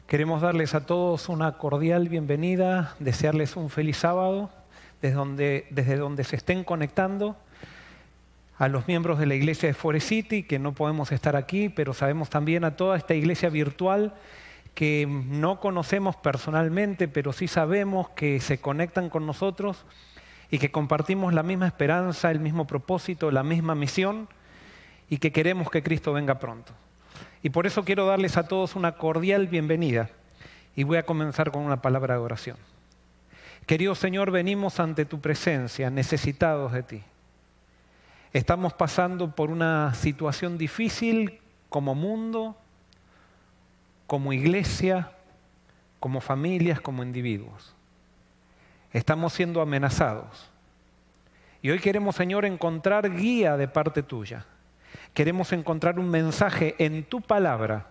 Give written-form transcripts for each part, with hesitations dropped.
Queremos darles a todos una cordial bienvenida, desearles un feliz sábado desde donde se estén conectando, a los miembros de la iglesia de Forest City, que no podemos estar aquí, pero sabemos también a toda esta iglesia virtual que no conocemos personalmente, pero sí sabemos que se conectan con nosotros y que compartimos la misma esperanza, el mismo propósito, la misma misión y que queremos que Cristo venga pronto. Y por eso quiero darles a todos una cordial bienvenida y voy a comenzar con una palabra de oración. Querido Señor, venimos ante tu presencia, necesitados de ti. Estamos pasando por una situación difícil como mundo, como iglesia, como familias, como individuos. Estamos siendo amenazados. Y hoy queremos, Señor, encontrar guía de parte tuya. Queremos encontrar un mensaje en tu palabra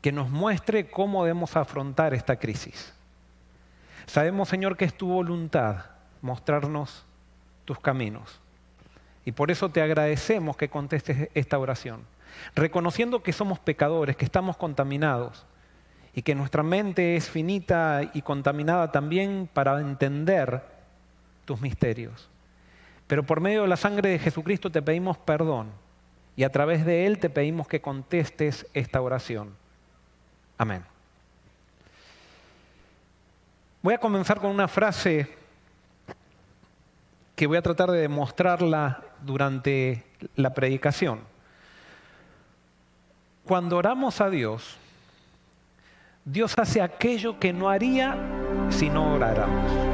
que nos muestre cómo debemos afrontar esta crisis. Sabemos, Señor, que es tu voluntad mostrarnos tus caminos. Y por eso te agradecemos que contestes esta oración, reconociendo que somos pecadores, que estamos contaminados y que nuestra mente es finita y contaminada también para entender tus misterios. Pero por medio de la sangre de Jesucristo te pedimos perdón y a través de Él te pedimos que contestes esta oración. Amén. Voy a comenzar con una frase que voy a tratar de demostrarla durante la predicación. Cuando oramos a Dios, Dios hace aquello que no haría si no oráramos.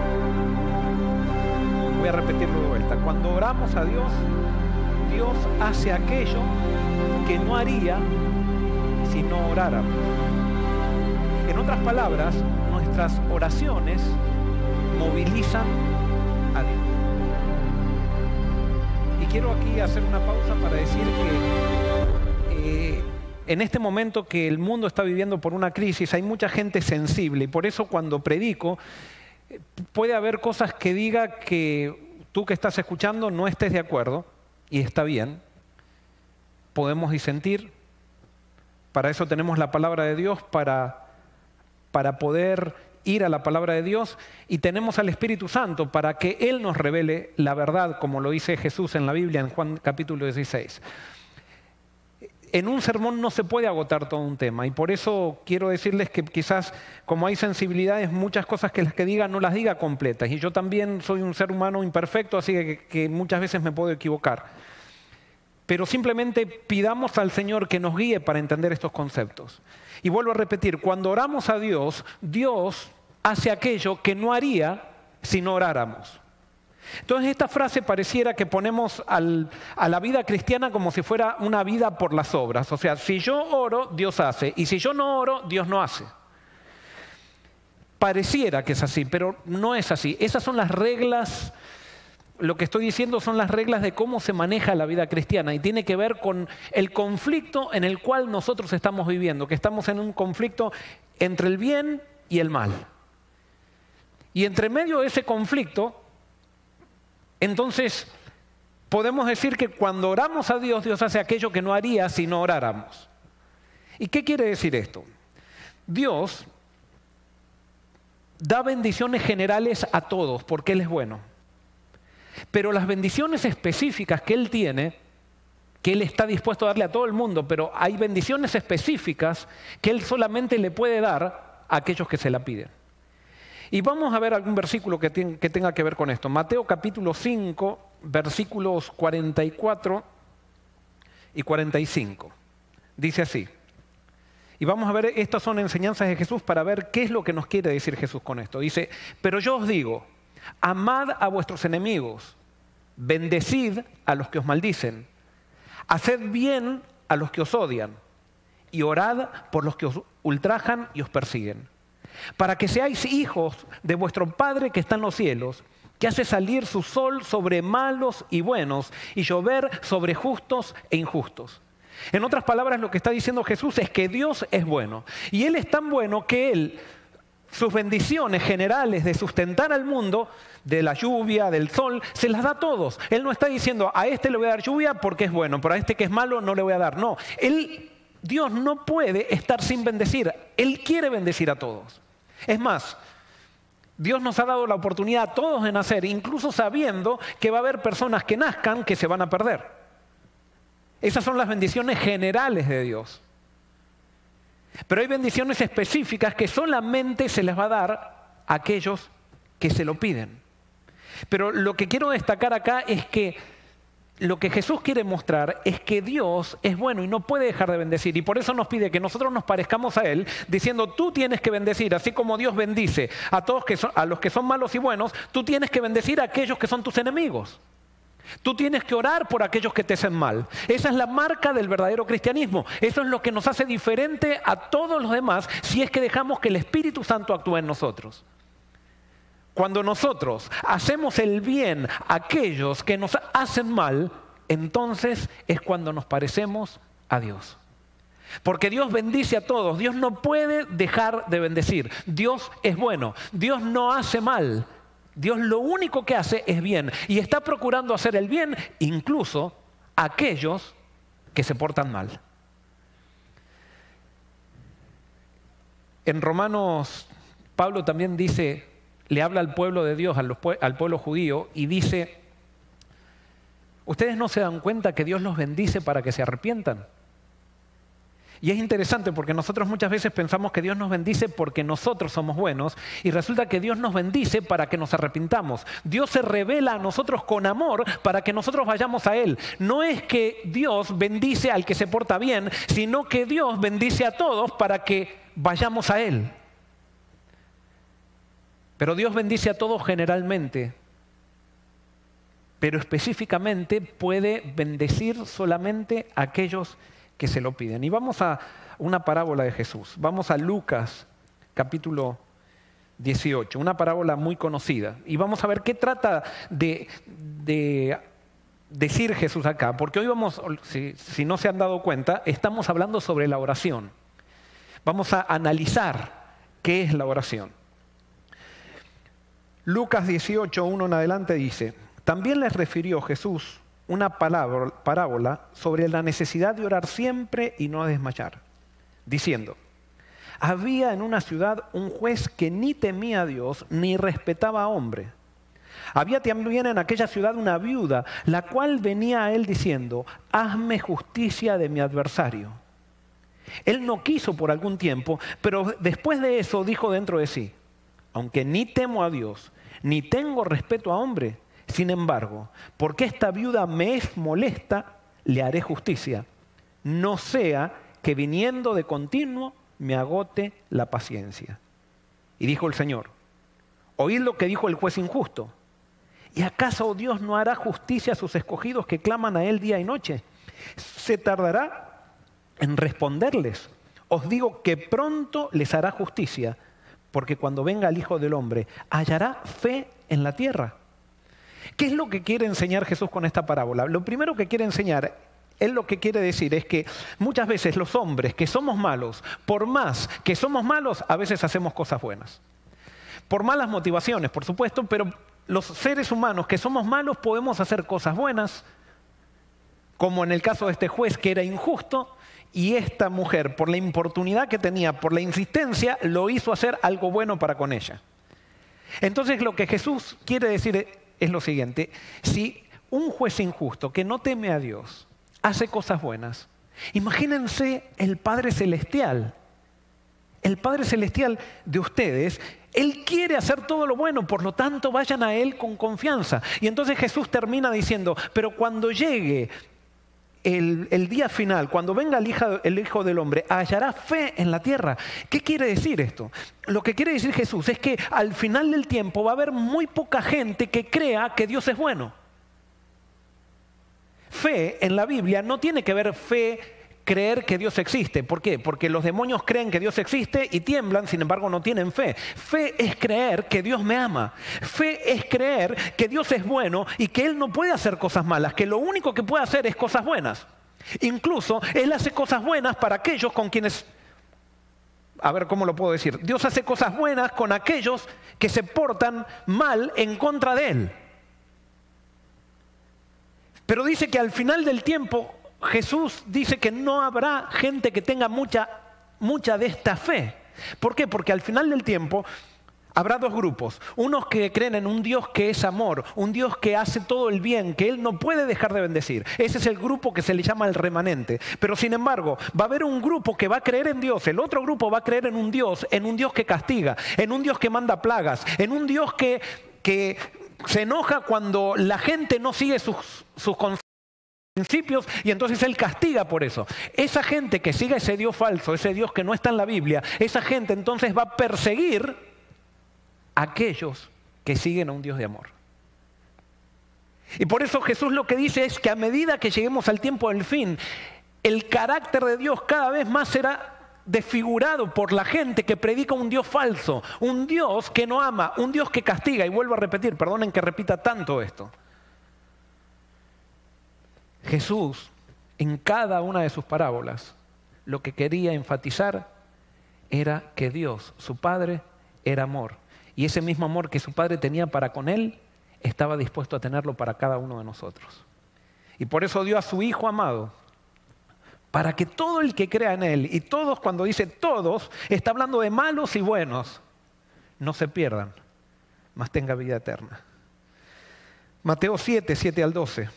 Voy a repetirlo de vuelta. Cuando oramos a Dios, Dios hace aquello que no haría si no oráramos. En otras palabras, nuestras oraciones movilizan a Dios. Y quiero aquí hacer una pausa para decir que en este momento que el mundo está viviendo por una crisis, hay mucha gente sensible y por eso cuando predico puede haber cosas que diga que tú que estás escuchando no estés de acuerdo y está bien. Podemos disentir. Para eso tenemos la palabra de Dios para poder ir a la palabra de Dios y tenemos al Espíritu Santo para que Él nos revele la verdad, como lo dice Jesús en la Biblia en Juan capítulo 16. En un sermón no se puede agotar todo un tema y por eso quiero decirles que quizás como hay sensibilidades, muchas cosas que las que diga no las diga completas y yo también soy un ser humano imperfecto, así que muchas veces me puedo equivocar. Pero simplemente pidamos al Señor que nos guíe para entender estos conceptos. Y vuelvo a repetir, cuando oramos a Dios, Dios hace aquello que no haría si no oráramos. Entonces esta frase pareciera que ponemos a la vida cristiana como si fuera una vida por las obras. O sea, si yo oro, Dios hace. Y si yo no oro, Dios no hace. Pareciera que es así, pero no es así. Esas son las reglas. Lo que estoy diciendo son las reglas de cómo se maneja la vida cristiana y tiene que ver con el conflicto en el cual nosotros estamos viviendo, que estamos en un conflicto entre el bien y el mal. Y entre medio de ese conflicto, entonces podemos decir que cuando oramos a Dios, Dios hace aquello que no haría si no oráramos. ¿Y qué quiere decir esto? Dios da bendiciones generales a todos porque Él es bueno. Pero las bendiciones específicas que Él tiene, que Él está dispuesto a darle a todo el mundo, pero hay bendiciones específicas que Él solamente le puede dar a aquellos que se la piden. Y vamos a ver algún versículo que tenga que ver con esto. Mateo capítulo 5, versículos 44 y 45. Dice así. Y vamos a ver, estas son enseñanzas de Jesús para ver qué es lo que nos quiere decir Jesús con esto. Dice, pero yo os digo, amad a vuestros enemigos, bendecid a los que os maldicen, haced bien a los que os odian y orad por los que os ultrajan y os persiguen, para que seáis hijos de vuestro Padre que está en los cielos, que hace salir su sol sobre malos y buenos y llover sobre justos e injustos. En otras palabras, lo que está diciendo Jesús es que Dios es bueno y Él es tan bueno que Él sus bendiciones generales de sustentar al mundo, de la lluvia, del sol, se las da a todos. Él no está diciendo a este le voy a dar lluvia porque es bueno, pero a este que es malo no le voy a dar. No, Él Dios no puede estar sin bendecir. Él quiere bendecir a todos. Es más, Dios nos ha dado la oportunidad a todos de nacer, incluso sabiendo que va a haber personas que nazcan que se van a perder. Esas son las bendiciones generales de Dios. Pero hay bendiciones específicas que solamente se les va a dar a aquellos que se lo piden. Pero lo que quiero destacar acá es que lo que Jesús quiere mostrar es que Dios es bueno y no puede dejar de bendecir. Y por eso nos pide que nosotros nos parezcamos a Él, diciendo, tú tienes que bendecir, así como Dios bendice a todos a los que son malos y buenos, tú tienes que bendecir a aquellos que son tus enemigos. Tú tienes que orar por aquellos que te hacen mal. Esa es la marca del verdadero cristianismo. Eso es lo que nos hace diferente a todos los demás si es que dejamos que el Espíritu Santo actúe en nosotros. Cuando nosotros hacemos el bien a aquellos que nos hacen mal, entonces es cuando nos parecemos a Dios. Porque Dios bendice a todos. Dios no puede dejar de bendecir. Dios es bueno. Dios no hace mal. Dios lo único que hace es bien. Y está procurando hacer el bien incluso a aquellos que se portan mal. En Romanos, Pablo también dice, le habla al pueblo de Dios, al pueblo judío, y dice, ¿ustedes no se dan cuenta que Dios los bendice para que se arrepientan? Y es interesante porque nosotros muchas veces pensamos que Dios nos bendice porque nosotros somos buenos y resulta que Dios nos bendice para que nos arrepintamos. Dios se revela a nosotros con amor para que nosotros vayamos a Él. No es que Dios bendice al que se porta bien, sino que Dios bendice a todos para que vayamos a Él. Pero Dios bendice a todos generalmente, pero específicamente puede bendecir solamente a aquellos que se lo piden. Y vamos a una parábola de Jesús. Vamos a Lucas capítulo 18, una parábola muy conocida. Y vamos a ver qué trata de decir Jesús acá. Porque hoy vamos, si no se han dado cuenta, estamos hablando sobre la oración. Vamos a analizar qué es la oración. Lucas 18, 1 en adelante dice, también les refirió Jesús una parábola sobre la necesidad de orar siempre y no desmayar, diciendo, había en una ciudad un juez que ni temía a Dios ni respetaba a hombre. Había también en aquella ciudad una viuda, la cual venía a él diciendo, hazme justicia de mi adversario. Él no quiso por algún tiempo, pero después de eso dijo dentro de sí, aunque ni temo a Dios, ni tengo respeto a hombre, sin embargo, porque esta viuda me es molesta, le haré justicia, no sea que viniendo de continuo me agote la paciencia. Y dijo el Señor, oíd lo que dijo el juez injusto. ¿Y acaso Dios no hará justicia a sus escogidos que claman a Él día y noche? ¿Se tardará en responderles? Os digo que pronto les hará justicia, porque cuando venga el Hijo del Hombre, hallará fe en la tierra. ¿Qué es lo que quiere enseñar Jesús con esta parábola? Lo primero que quiere enseñar, Él lo que quiere decir es que muchas veces los hombres que somos malos, por más que somos malos, a veces hacemos cosas buenas. Por malas motivaciones, por supuesto, pero los seres humanos que somos malos podemos hacer cosas buenas, como en el caso de este juez que era injusto, y esta mujer, por la importunidad que tenía, por la insistencia, lo hizo hacer algo bueno para con ella. Entonces lo que Jesús quiere decir es lo siguiente, si un juez injusto que no teme a Dios hace cosas buenas, imagínense el Padre Celestial. El Padre Celestial de ustedes, Él quiere hacer todo lo bueno, por lo tanto vayan a Él con confianza. Y entonces Jesús termina diciendo, pero cuando llegue el día final, cuando venga el Hijo del Hombre, hallará fe en la tierra. ¿Qué quiere decir esto? Lo que quiere decir Jesús es que al final del tiempo va a haber muy poca gente que crea que Dios es bueno. Fe en la Biblia no tiene que ver creer que Dios existe. ¿Por qué? Porque los demonios creen que Dios existe y tiemblan, sin embargo no tienen fe. Fe es creer que Dios me ama. Fe es creer que Dios es bueno y que Él no puede hacer cosas malas, que lo único que puede hacer es cosas buenas. Incluso Él hace cosas buenas para aquellos con quienes... A ver, ¿cómo lo puedo decir? Dios hace cosas buenas con aquellos que se portan mal en contra de Él. Pero dice que al final del tiempo Jesús dice que no habrá gente que tenga mucha de esta fe. ¿Por qué? Porque al final del tiempo habrá dos grupos. Unos que creen en un Dios que es amor, un Dios que hace todo el bien, que Él no puede dejar de bendecir. Ese es el grupo que se le llama el remanente. Pero sin embargo, va a haber un grupo que va a creer en Dios, el otro grupo va a creer en un Dios que castiga, en un Dios que manda plagas, en un Dios que se enoja cuando la gente no sigue sus principios y entonces Él castiga por eso. Esa gente que sigue ese Dios falso, ese Dios que no está en la Biblia, esa gente entonces va a perseguir aquellos que siguen a un Dios de amor. Y por eso Jesús lo que dice es que a medida que lleguemos al tiempo del fin, el carácter de Dios cada vez más será desfigurado por la gente que predica un Dios falso, un Dios que no ama, un Dios que castiga. Y vuelvo a repetir, perdonen que repita tanto esto. Jesús, en cada una de sus parábolas, lo que quería enfatizar era que Dios, su Padre, era amor. Y ese mismo amor que su Padre tenía para con Él, estaba dispuesto a tenerlo para cada uno de nosotros. Y por eso dio a su Hijo amado, para que todo el que crea en Él, y todos, cuando dice todos, está hablando de malos y buenos, no se pierdan, mas tenga vida eterna. Mateo 7, 7 al 12.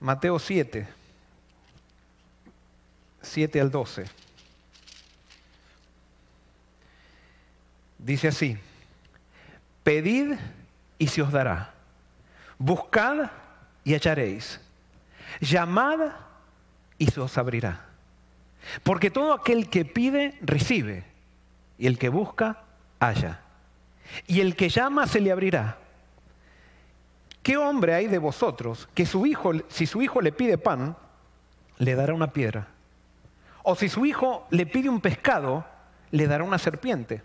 Mateo 7, 7 al 12. Dice así: pedid y se os dará, buscad y hallaréis, llamad y se os abrirá. Porque todo aquel que pide, recibe, y el que busca, halla, y el que llama, se le abrirá. ¿Qué hombre hay de vosotros que si su hijo le pide pan, le dará una piedra? O si su hijo le pide un pescado, le dará una serpiente.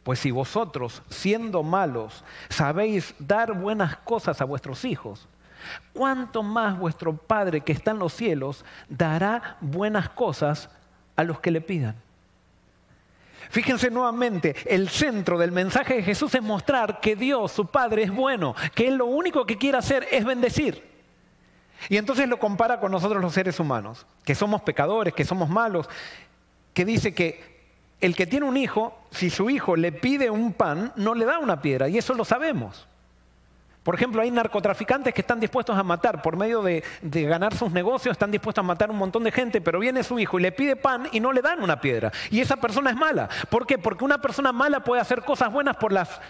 Pues si vosotros, siendo malos, sabéis dar buenas cosas a vuestros hijos, ¿cuánto más vuestro Padre que está en los cielos dará buenas cosas a los que le pidan? Fíjense nuevamente, el centro del mensaje de Jesús es mostrar que Dios, su Padre, es bueno, que Él lo único que quiere hacer es bendecir. Y entonces lo compara con nosotros los seres humanos, que somos pecadores, que somos malos, que dice que el que tiene un hijo, si su hijo le pide un pan, no le da una piedra, y eso lo sabemos. Por ejemplo, hay narcotraficantes que están dispuestos a matar, por medio de ganar sus negocios, están dispuestos a matar un montón de gente, pero viene su hijo y le pide pan y no le dan una piedra. Y esa persona es mala. ¿Por qué? Porque una persona mala puede hacer cosas buenas por las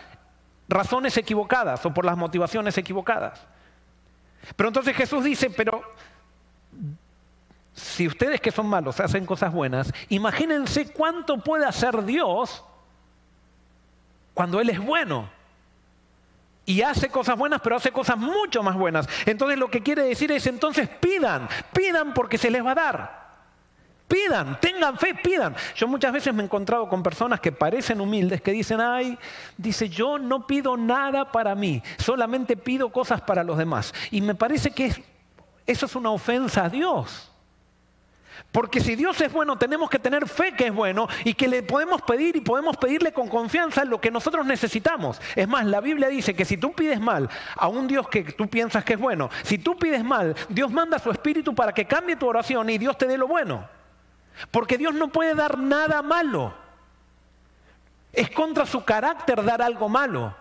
razones equivocadas o por las motivaciones equivocadas. Pero entonces Jesús dice, pero si ustedes que son malos hacen cosas buenas, imagínense cuánto puede hacer Dios cuando Él es bueno. Y hace cosas buenas, pero hace cosas mucho más buenas. Entonces lo que quiere decir es, entonces pidan porque se les va a dar. Pidan, tengan fe, pidan. Yo muchas veces me he encontrado con personas que parecen humildes, que dicen, yo no pido nada para mí, solamente pido cosas para los demás. Y me parece que eso es una ofensa a Dios. Porque si Dios es bueno, tenemos que tener fe que es bueno y que le podemos pedir y podemos pedirle con confianza lo que nosotros necesitamos. Es más, la Biblia dice que si tú pides mal a un Dios que tú piensas que es bueno, si tú pides mal, Dios manda su Espíritu para que cambie tu oración y Dios te dé lo bueno. Porque Dios no puede dar nada malo. Es contra su carácter dar algo malo.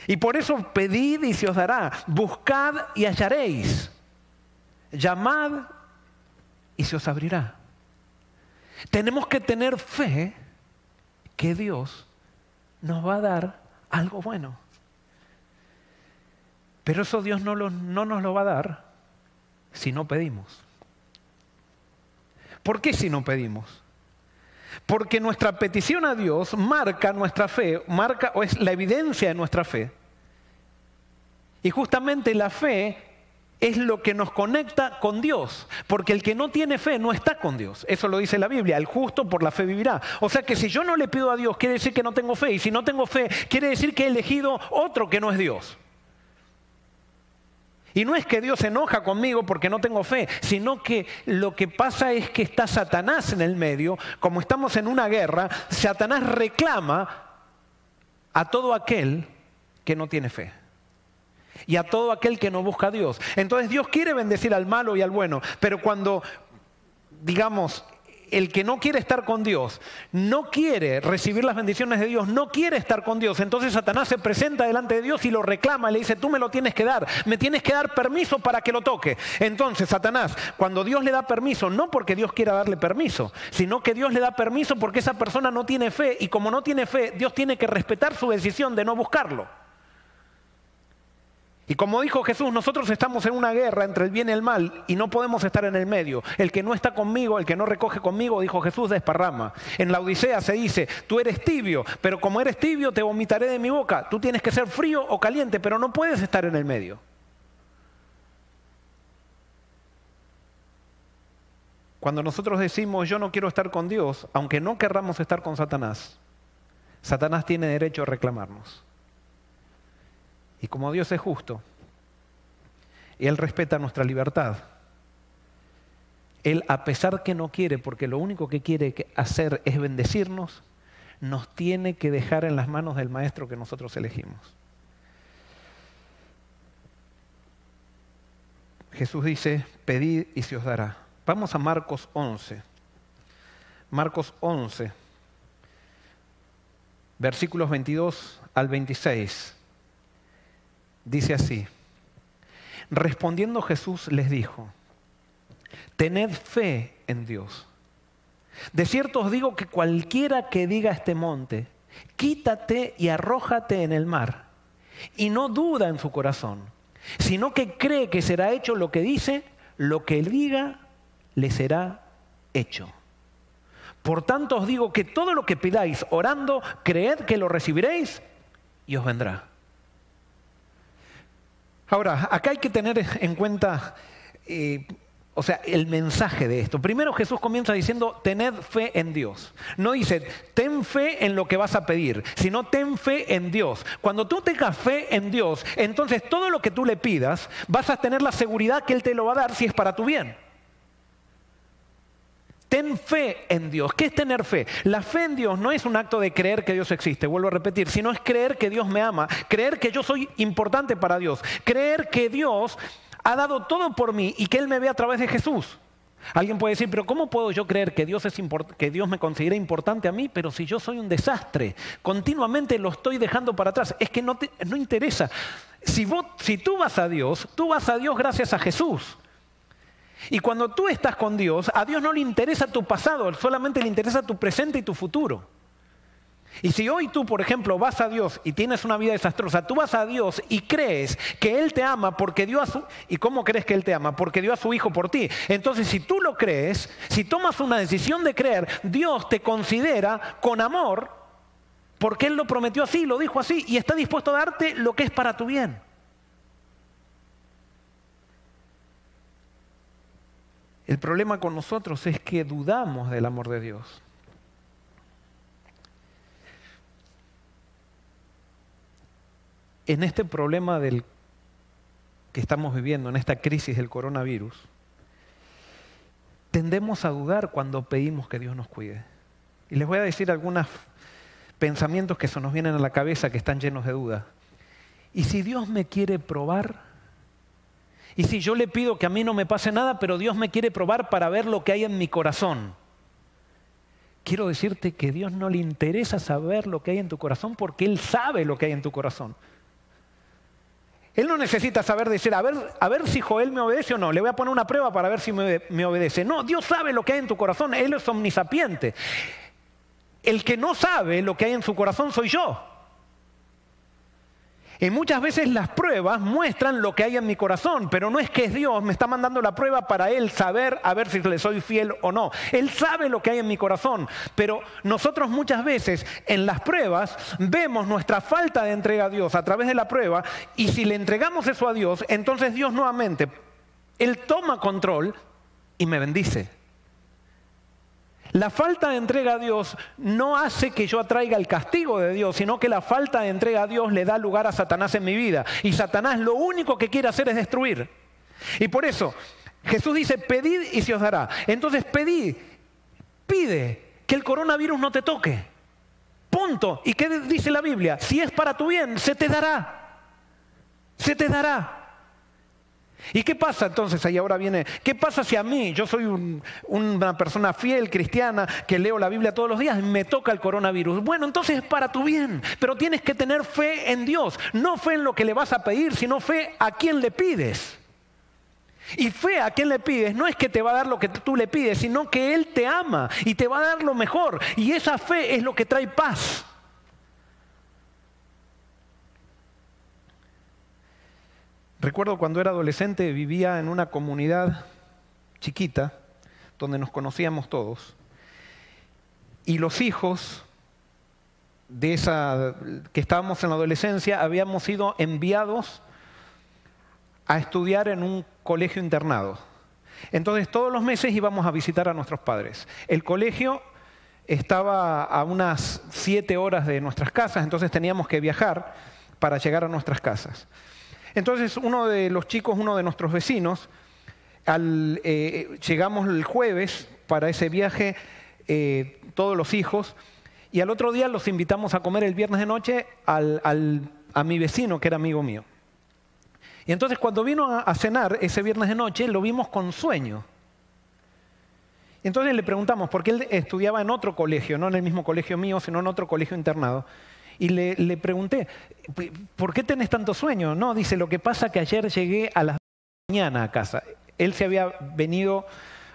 Y por eso pedid y se os dará, buscad y hallaréis, llamad y se os abrirá. Tenemos que tener fe que Dios nos va a dar algo bueno. Pero eso Dios no nos lo va a dar si no pedimos. ¿Por qué si no pedimos? Porque nuestra petición a Dios marca nuestra fe, o es la evidencia de nuestra fe. Y justamente la fe es lo que nos conecta con Dios, porque el que no tiene fe no está con Dios. Eso lo dice la Biblia, el justo por la fe vivirá. O sea que si yo no le pido a Dios, quiere decir que no tengo fe, y si no tengo fe, quiere decir que he elegido otro que no es Dios. Y no es que Dios se enoja conmigo porque no tengo fe, sino que lo que pasa es que está Satanás en el medio. Como estamos en una guerra, Satanás reclama a todo aquel que no tiene fe. y a todo aquel que no busca a Dios. Entonces Dios quiere bendecir al malo y al bueno, pero cuando, digamos, el que no quiere estar con Dios, no quiere recibir las bendiciones de Dios, no quiere estar con Dios, entonces Satanás se presenta delante de Dios y lo reclama, le dice, tú me lo tienes que dar, me tienes que dar permiso para que lo toque. Entonces Satanás, cuando Dios le da permiso, no porque Dios quiera darle permiso, sino que Dios le da permiso porque esa persona no tiene fe, y como no tiene fe, Dios tiene que respetar su decisión de no buscarlo. Y como dijo Jesús, nosotros estamos en una guerra entre el bien y el mal y no podemos estar en el medio. El que no está conmigo, el que no recoge conmigo, dijo Jesús, desparrama. En la Odisea se dice, tú eres tibio, pero como eres tibio te vomitaré de mi boca. Tú tienes que ser frío o caliente, pero no puedes estar en el medio. Cuando nosotros decimos, yo no quiero estar con Dios, aunque no querramos estar con Satanás, Satanás tiene derecho a reclamarnos. Y como Dios es justo, y Él respeta nuestra libertad, Él, a pesar que no quiere, porque lo único que quiere hacer es bendecirnos, nos tiene que dejar en las manos del Maestro que nosotros elegimos. Jesús dice, pedid y se os dará. Vamos a Marcos 11. Marcos 11, versículos 22 al 26. Dice así, respondiendo Jesús les dijo, tened fe en Dios. De cierto os digo que cualquiera que diga a este monte, quítate y arrójate en el mar, y no duda en su corazón, sino que cree que será hecho lo que dice, lo que él diga le será hecho. Por tanto os digo que todo lo que pidáis orando, creed que lo recibiréis y os vendrá. Ahora, acá hay que tener en cuenta, el mensaje de esto. Primero Jesús comienza diciendo, tened fe en Dios. No dice, ten fe en lo que vas a pedir, sino ten fe en Dios. Cuando tú tengas fe en Dios, entonces todo lo que tú le pidas, vas a tener la seguridad que Él te lo va a dar si es para tu bien. Ten fe en Dios. ¿Qué es tener fe? La fe en Dios no es un acto de creer que Dios existe, vuelvo a repetir, sino es creer que Dios me ama, creer que yo soy importante para Dios, creer que Dios ha dado todo por mí y que Él me ve a través de Jesús. Alguien puede decir, pero ¿cómo puedo yo creer que Dios me considera importante a mí, pero si yo soy un desastre? Continuamente lo estoy dejando para atrás. Es que no interesa. Si tú vas a Dios gracias a Jesús. Y cuando tú estás con Dios, a Dios no le interesa tu pasado, solamente le interesa tu presente y tu futuro. Y si hoy tú, por ejemplo, vas a Dios y tienes una vida desastrosa, tú vas a Dios y crees que Él te ama porque dio a su... ¿Y cómo crees que Él te ama? Porque dio a su Hijo por ti. Entonces, si tú lo crees, si tomas una decisión de creer, Dios te considera con amor porque Él lo prometió así, lo dijo así y está dispuesto a darte lo que es para tu bien. El problema con nosotros es que dudamos del amor de Dios. En este problema que estamos viviendo, en esta crisis del coronavirus, tendemos a dudar cuando pedimos que Dios nos cuide. Y les voy a decir algunos pensamientos que se nos vienen a la cabeza que están llenos de duda. ¿Y si Dios me quiere probar? Y si yo le pido que a mí no me pase nada, pero Dios me quiere probar para ver lo que hay en mi corazón. Quiero decirte que a Dios no le interesa saber lo que hay en tu corazón porque Él sabe lo que hay en tu corazón. Él no necesita decir, a ver si Joel me obedece o no. Le voy a poner una prueba para ver si me obedece. No, Dios sabe lo que hay en tu corazón. Él es omnisapiente. El que no sabe lo que hay en su corazón soy yo. Y muchas veces las pruebas muestran lo que hay en mi corazón, pero no es que Dios me está mandando la prueba para Él saber a ver si le soy fiel o no. Él sabe lo que hay en mi corazón, pero nosotros muchas veces en las pruebas vemos nuestra falta de entrega a Dios a través de la prueba y si le entregamos eso a Dios, entonces Dios nuevamente, Él toma control y me bendice. La falta de entrega a Dios no hace que yo atraiga el castigo de Dios, sino que la falta de entrega a Dios le da lugar a Satanás en mi vida. Y Satanás lo único que quiere hacer es destruir. Y por eso Jesús dice, pedid y se os dará. Entonces pide que el coronavirus no te toque. Punto. ¿Y qué dice la Biblia? Si es para tu bien, se te dará. Se te dará. ¿Y qué pasa entonces? Ahí ahora viene, ¿qué pasa si a mí, yo soy una persona fiel, cristiana, que leo la Biblia todos los días y me toca el coronavirus? Bueno, entonces es para tu bien, pero tienes que tener fe en Dios. No fe en lo que le vas a pedir, sino fe a quien le pides. Y fe a quien le pides no es que te va a dar lo que tú le pides, sino que Él te ama y te va a dar lo mejor. Y esa fe es lo que trae paz. Recuerdo cuando era adolescente vivía en una comunidad chiquita donde nos conocíamos todos. Y los hijos de esa que estábamos en la adolescencia habíamos sido enviados a estudiar en un colegio internado. Entonces todos los meses íbamos a visitar a nuestros padres. El colegio estaba a unas 7 horas de nuestras casas, entonces teníamos que viajar para llegar a nuestras casas. Entonces uno de los chicos, uno de nuestros vecinos, llegamos el jueves para ese viaje, todos los hijos, y al otro día los invitamos a comer el viernes de noche a mi vecino, que era amigo mío. Y entonces cuando vino a cenar ese viernes de noche, lo vimos con sueño. Y entonces le preguntamos, porque él estudiaba en otro colegio, no en el mismo colegio mío, sino en otro colegio internado. Y le pregunté, ¿por qué tenés tanto sueño? No, dice, lo que pasa es que ayer llegué a las 2 de la mañana a casa. Él se había venido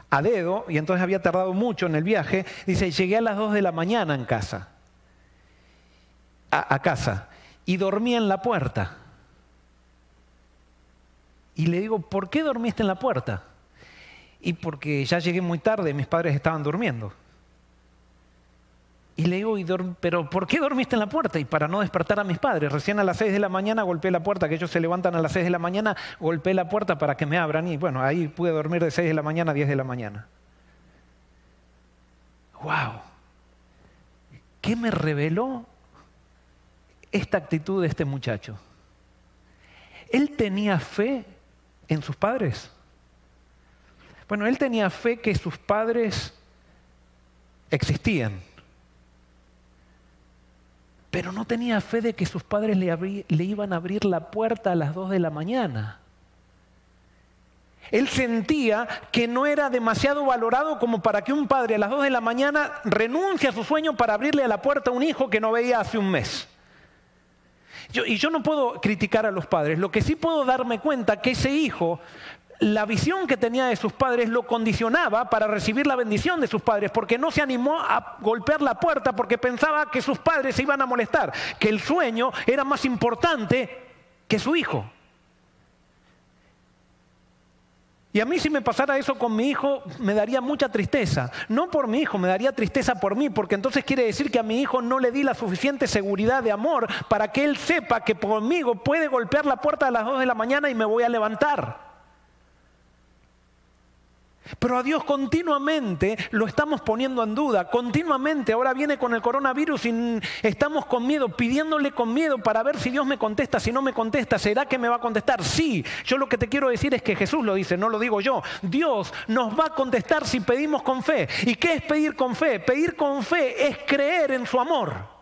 a dedo y entonces había tardado mucho en el viaje. Dice, llegué a las 2 de la mañana en casa, a casa, y dormí en la puerta. Y le digo, ¿por qué dormiste en la puerta? Y porque ya llegué muy tarde, mis padres estaban durmiendo. Y le digo, ¿pero por qué dormiste en la puerta? Y para no despertar a mis padres. Recién a las 6 de la mañana golpeé la puerta, que ellos se levantan a las 6 de la mañana, golpeé la puerta para que me abran. Y bueno, ahí pude dormir de 6 de la mañana a 10 de la mañana. ¡Wow! ¿Qué me reveló esta actitud de este muchacho? ¿Él tenía fe en sus padres? Bueno, él tenía fe que sus padres existían. Pero no tenía fe de que sus padres le iban a abrir la puerta a las 2 de la mañana. Él sentía que no era demasiado valorado como para que un padre a las 2 de la mañana renuncie a su sueño para abrirle a la puerta a un hijo que no veía hace un mes. Yo no puedo criticar a los padres. Lo que sí puedo darme cuenta que ese hijo, la visión que tenía de sus padres lo condicionaba para recibir la bendición de sus padres, porque no se animó a golpear la puerta porque pensaba que sus padres se iban a molestar, que el sueño era más importante que su hijo. Y a mí si me pasara eso con mi hijo me daría mucha tristeza. No por mi hijo, me daría tristeza por mí, porque entonces quiere decir que a mi hijo no le di la suficiente seguridad de amor para que él sepa que conmigo puede golpear la puerta a las 2 de la mañana y me voy a levantar. Pero a Dios continuamente lo estamos poniendo en duda, continuamente. Ahora viene con el coronavirus y estamos con miedo, pidiéndole con miedo para ver si Dios me contesta, si no me contesta, ¿será que me va a contestar? Sí, yo lo que te quiero decir es que Jesús lo dice, no lo digo yo. Dios nos va a contestar si pedimos con fe. ¿Y qué es pedir con fe? Pedir con fe es creer en su amor.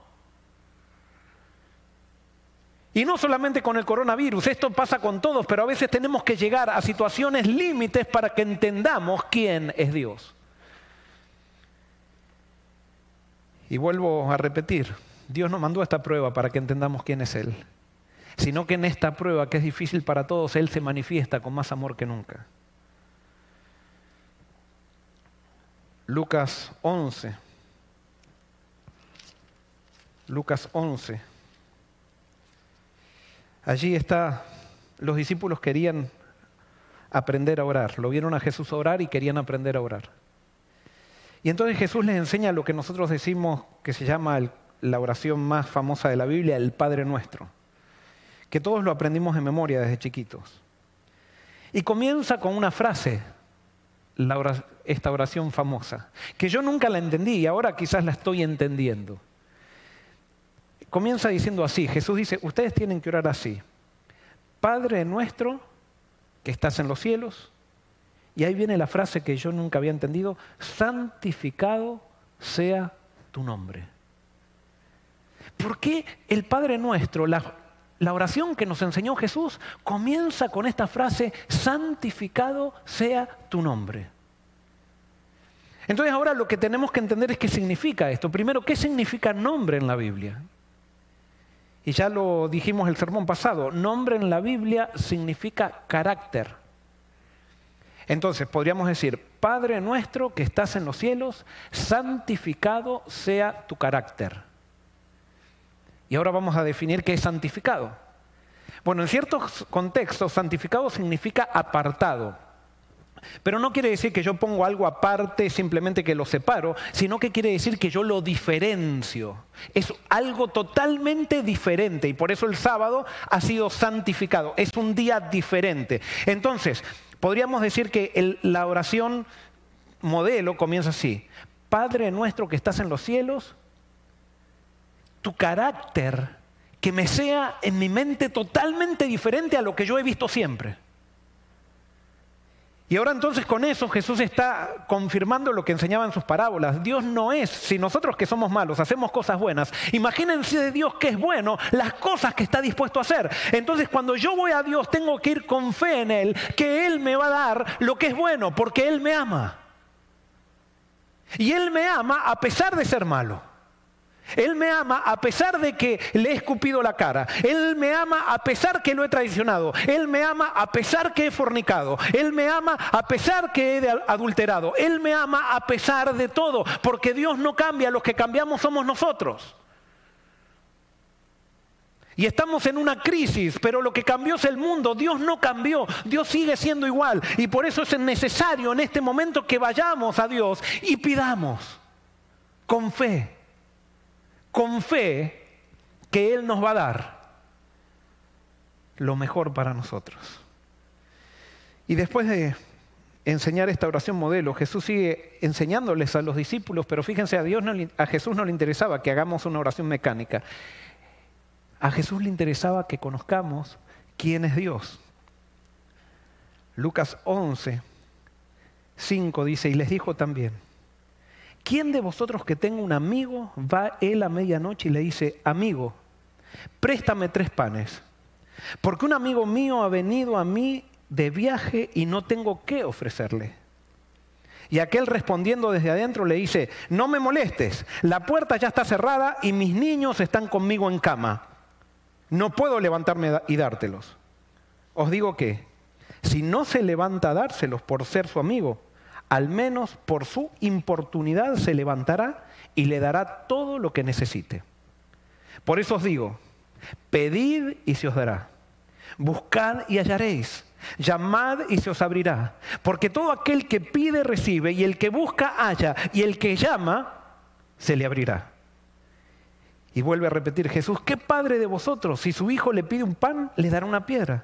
Y no solamente con el coronavirus, esto pasa con todos, pero a veces tenemos que llegar a situaciones límites para que entendamos quién es Dios. Y vuelvo a repetir, Dios nos mandó esta prueba para que entendamos quién es Él, sino que en esta prueba, que es difícil para todos, Él se manifiesta con más amor que nunca. Lucas 11. Lucas 11. Allí está, los discípulos querían aprender a orar. Lo vieron a Jesús orar y querían aprender a orar. Y entonces Jesús les enseña lo que nosotros decimos que se llama la oración más famosa de la Biblia, el Padre Nuestro, que todos lo aprendimos en memoria desde chiquitos. Y comienza con una frase, esta oración famosa, que yo nunca la entendí y ahora quizás la estoy entendiendo. Comienza diciendo así, Jesús dice, ustedes tienen que orar así. Padre nuestro que estás en los cielos, y ahí viene la frase que yo nunca había entendido, santificado sea tu nombre. ¿Por qué el Padre nuestro, la oración que nos enseñó Jesús comienza con esta frase: santificado sea tu nombre. Entonces ahora lo que tenemos que entender es qué significa esto. Primero, ¿qué significa nombre en la Biblia? Y ya lo dijimos el sermón pasado, nombre en la Biblia significa carácter. Entonces podríamos decir: Padre nuestro que estás en los cielos, santificado sea tu carácter. Y ahora vamos a definir qué es santificado. Bueno, en ciertos contextos, santificado significa apartado. Pero no quiere decir que yo pongo algo aparte, simplemente que lo separo, sino que quiere decir que yo lo diferencio. Es algo totalmente diferente y por eso el sábado ha sido santificado. Es un día diferente. Entonces, podríamos decir que la oración modelo comienza así: Padre nuestro que estás en los cielos, tu carácter que me sea en mi mente totalmente diferente a lo que yo he visto siempre. Y ahora entonces con eso Jesús está confirmando lo que enseñaba en sus parábolas. Dios no es, si nosotros que somos malos hacemos cosas buenas, imagínense de Dios que es bueno, las cosas que está dispuesto a hacer. Entonces cuando yo voy a Dios tengo que ir con fe en Él, que Él me va a dar lo que es bueno, porque Él me ama. Y Él me ama a pesar de ser malo. Él me ama a pesar de que le he escupido la cara. Él me ama a pesar que lo he traicionado. Él me ama a pesar que he fornicado. Él me ama a pesar que he adulterado. Él me ama a pesar de todo, porque Dios no cambia, los que cambiamos somos nosotros. Y estamos en una crisis, pero lo que cambió es el mundo. Dios no cambió, Dios sigue siendo igual. Y por eso es necesario en este momento que vayamos a Dios y pidamos con fe que Él nos va a dar lo mejor para nosotros. Y después de enseñar esta oración modelo, Jesús sigue enseñándoles a los discípulos, pero fíjense, a Jesús no le interesaba que hagamos una oración mecánica. A Jesús le interesaba que conozcamos quién es Dios. Lucas 11:5 dice: y les dijo también: ¿quién de vosotros que tenga un amigo va él a medianoche y le dice: amigo, préstame 3 panes, porque un amigo mío ha venido a mí de viaje y no tengo qué ofrecerle? Y aquel respondiendo desde adentro le dice: no me molestes, la puerta ya está cerrada y mis niños están conmigo en cama. No puedo levantarme y dártelos. Os digo que, si no se levanta a dárselos por ser su amigo, al menos por su importunidad se levantará y le dará todo lo que necesite. Por eso os digo: pedid y se os dará, buscad y hallaréis, llamad y se os abrirá. Porque todo aquel que pide recibe, y el que busca halla, y el que llama se le abrirá. Y vuelve a repetir Jesús: ¿qué padre de vosotros, si su hijo le pide un pan, le dará una piedra?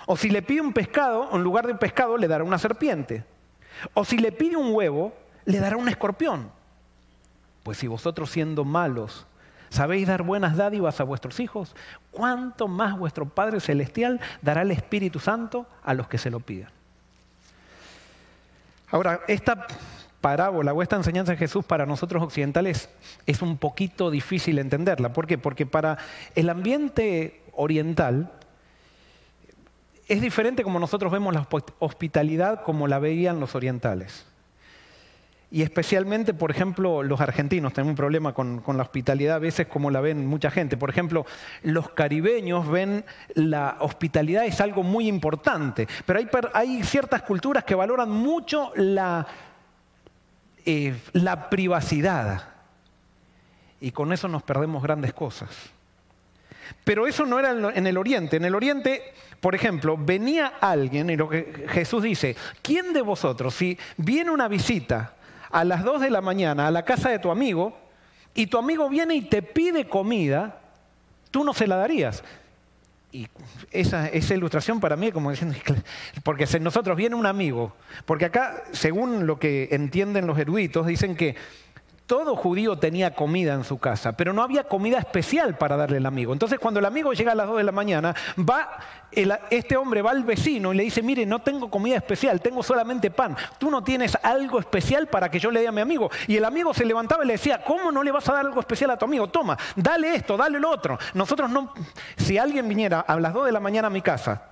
O si le pide un pescado, en lugar de un pescado le dará una serpiente. O si le pide un huevo, le dará un escorpión. Pues si vosotros, siendo malos, sabéis dar buenas dádivas a vuestros hijos, ¿cuánto más vuestro Padre Celestial dará el Espíritu Santo a los que se lo pidan? Ahora, esta parábola o esta enseñanza de Jesús para nosotros occidentales es un poquito difícil entenderla. ¿Por qué? Porque para el ambiente oriental es diferente como nosotros vemos la hospitalidad como la veían los orientales. Y especialmente, por ejemplo, los argentinos tenemos un problema con la hospitalidad a veces como la ven mucha gente. Por ejemplo, los caribeños ven la hospitalidad es algo muy importante, pero hay ciertas culturas que valoran mucho la privacidad. Y con eso nos perdemos grandes cosas. Pero eso no era en el Oriente. En el Oriente, por ejemplo, venía alguien, y lo que Jesús dice: ¿quién de vosotros, si viene una visita a las 2 de la mañana a la casa de tu amigo, y tu amigo viene y te pide comida, tú no se la darías? Y esa ilustración para mí es como diciendo, porque si nosotros viene un amigo, porque acá, según lo que entienden los eruditos, dicen que Todo judío tenía comida en su casa, pero no había comida especial para darle al amigo. Entonces, cuando el amigo llega a las 2 de la mañana, este hombre va al vecino y le dice, mire, no tengo comida especial, tengo solamente pan. ¿Tú no tienes algo especial para que yo le dé a mi amigo? Y el amigo se levantaba y le decía, ¿cómo no le vas a dar algo especial a tu amigo? Toma, dale esto, dale lo otro. Nosotros no... Si alguien viniera a las 2 de la mañana a mi casa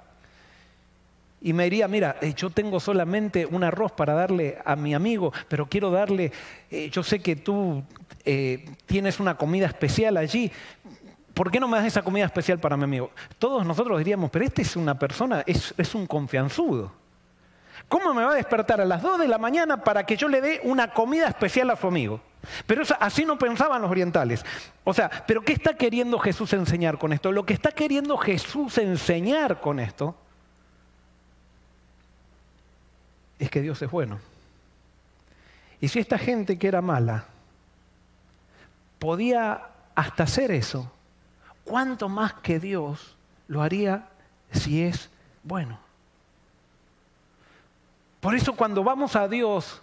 y me diría, mira, yo tengo solamente un arroz para darle a mi amigo, pero quiero darle, yo sé que tú tienes una comida especial allí, ¿por qué no me das esa comida especial para mi amigo? Todos nosotros diríamos, pero este es una persona, es un confianzudo. ¿Cómo me va a despertar a las 2 de la mañana para que yo le dé una comida especial a su amigo? Pero así no pensaban los orientales. O sea, ¿pero qué está queriendo Jesús enseñar con esto? Lo que está queriendo Jesús enseñar con esto es que Dios es bueno. Y si esta gente que era mala podía hasta hacer eso, ¿cuánto más que Dios lo haría si es bueno? Por eso cuando vamos a Dios,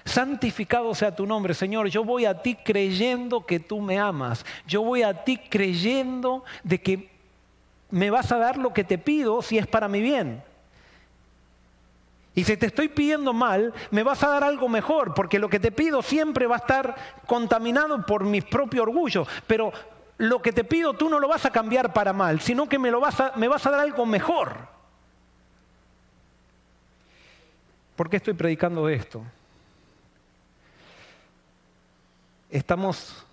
santificado sea tu nombre, Señor, yo voy a ti creyendo que tú me amas. Yo voy a ti creyendo de que me vas a dar lo que te pido si es para mi bien. Y si te estoy pidiendo mal, me vas a dar algo mejor, porque lo que te pido siempre va a estar contaminado por mi propio orgullo. Pero lo que te pido tú no lo vas a cambiar para mal, sino que me vas a dar algo mejor. ¿Por qué estoy predicando esto? Estamos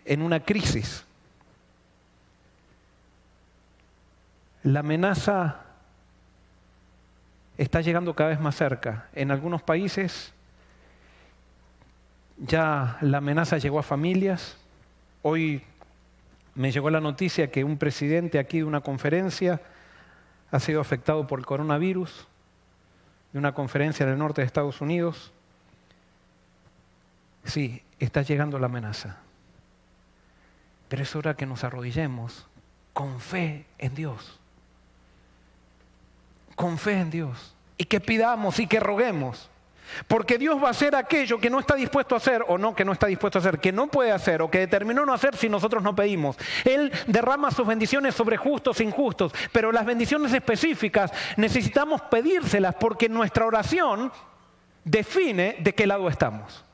en una crisis. La amenaza está llegando cada vez más cerca. En algunos países ya la amenaza llegó a familias. Hoy me llegó la noticia que un presidente aquí de una conferencia ha sido afectado por el coronavirus, de una conferencia en el norte de Estados Unidos. Sí, está llegando la amenaza. Pero es hora que nos arrodillemos con fe en Dios. Con fe en Dios, y que pidamos y que roguemos, porque Dios va a hacer aquello que no está dispuesto a hacer, o no que no está dispuesto a hacer, que no puede hacer, o que determinó no hacer si nosotros no pedimos. Él derrama sus bendiciones sobre justos e injustos, pero las bendiciones específicas necesitamos pedírselas, porque nuestra oración define de qué lado estamos.